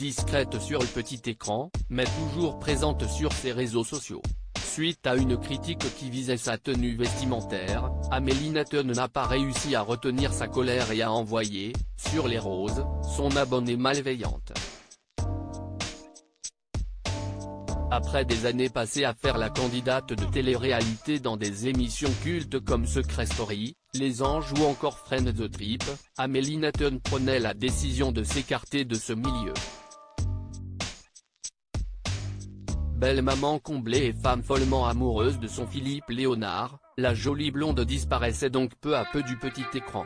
discrète sur le petit écran, mais toujours présente sur ses réseaux sociaux. Suite à une critique qui visait sa tenue vestimentaire, Amélie Netton n'a pas réussi à retenir sa colère et a envoyé, sur les roses, son abonnée malveillante. Après des années passées à faire la candidate de télé-réalité dans des émissions cultes comme Secret Story, Les Anges ou encore Friends the Trip, Amélie Netton prenait la décision de s'écarter de ce milieu. Belle maman comblée et femme follement amoureuse de son Philippe Léonard, la jolie blonde disparaissait donc peu à peu du petit écran.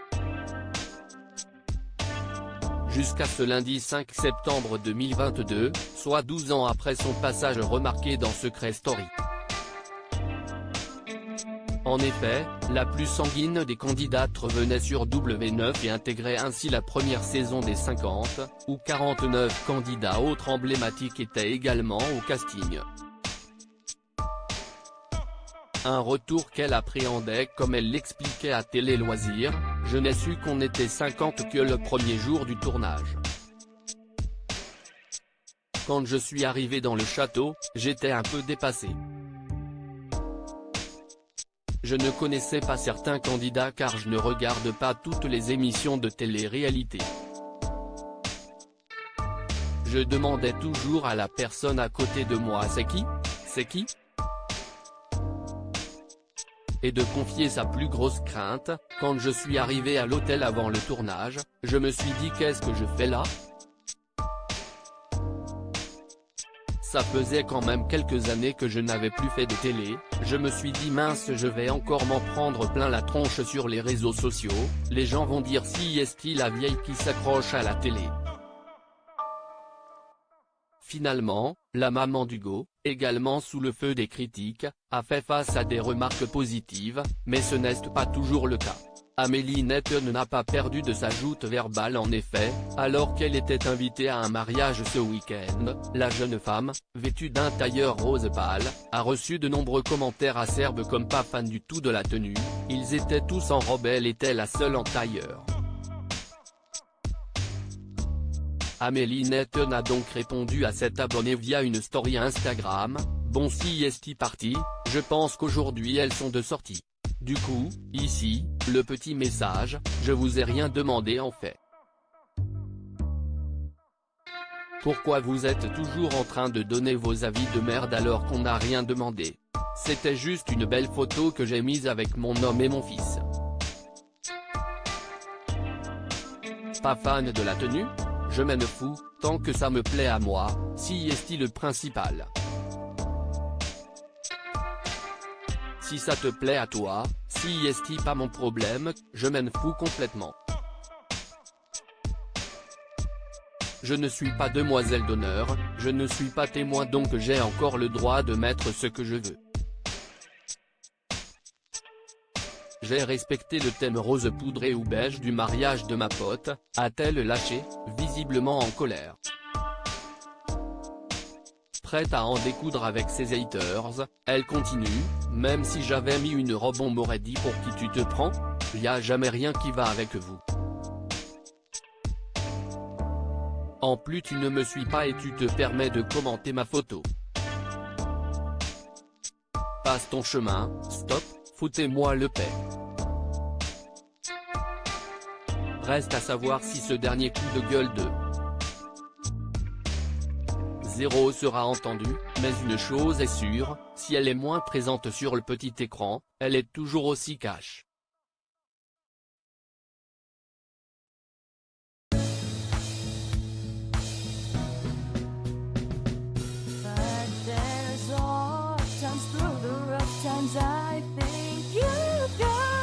Jusqu'à ce lundi 5 septembre 2022, soit 12 ans après son passage remarqué dans Secret Story. En effet, la plus sanguine des candidates revenait sur W9 et intégrait ainsi la première saison des 50, où 49 candidats autres emblématiques étaient également au casting. Un retour qu'elle appréhendait comme elle l'expliquait à Télé Loisirs: « Je n'ai su qu'on était 50 que le premier jour du tournage. Quand je suis arrivé dans le château, j'étais un peu dépassé. Je ne connaissais pas certains candidats car je ne regarde pas toutes les émissions de télé-réalité. Je demandais toujours à la personne à côté de moi c'est qui ? C'est qui ? Et de confier sa plus grosse crainte: quand je suis arrivé à l'hôtel avant le tournage, je me suis dit qu'est-ce que je fais là ? Ça faisait quand même quelques années que je n'avais plus fait de télé, je me suis dit mince je vais encore m'en prendre plein la tronche sur les réseaux sociaux, les gens vont dire si est-il la vieille qui s'accroche à la télé. » Finalement, la maman d'Hugo, également sous le feu des critiques, a fait face à des remarques positives, mais ce n'est pas toujours le cas. Amélie Netton n'a pas perdu de sa joute verbale en effet, alors qu'elle était invitée à un mariage ce week-end, la jeune femme, vêtue d'un tailleur rose pâle, a reçu de nombreux commentaires acerbes comme pas fan du tout de la tenue, ils étaient tous en robe, elle était la seule en tailleur. Amélie Netton a donc répondu à cet abonné via une story Instagram: « Bon si est parti, je pense qu'aujourd'hui elles sont de sortie. Du coup, ici, le petit message, je vous ai rien demandé en fait. Pourquoi vous êtes toujours en train de donner vos avis de merde alors qu'on n'a rien demandé? C'était juste une belle photo que j'ai mise avec mon homme et mon fils. Pas fan de la tenue? Je m'en fous, tant que ça me plaît à moi, si est le principal. Si ça te plaît à toi, si est pas mon problème, je m'en fous complètement. Je ne suis pas demoiselle d'honneur, je ne suis pas témoin donc j'ai encore le droit de mettre ce que je veux. J'ai respecté le thème rose poudré ou beige du mariage de ma pote, a-t-elle lâché, visiblement en colère. Prête à en découdre avec ses haters, elle continue: « Même si j'avais mis une robe on m'aurait dit pour qui tu te prends? Y a jamais rien qui va avec vous. En plus tu ne me suis pas et tu te permets de commenter ma photo. Passe ton chemin, stop, foutez-moi le paix. » Reste à savoir si ce dernier coup de gueule de Zéro sera entendu, mais une chose est sûre, si elle est moins présente sur le petit écran, elle est toujours aussi cash. But there's all times through the rough times I think you got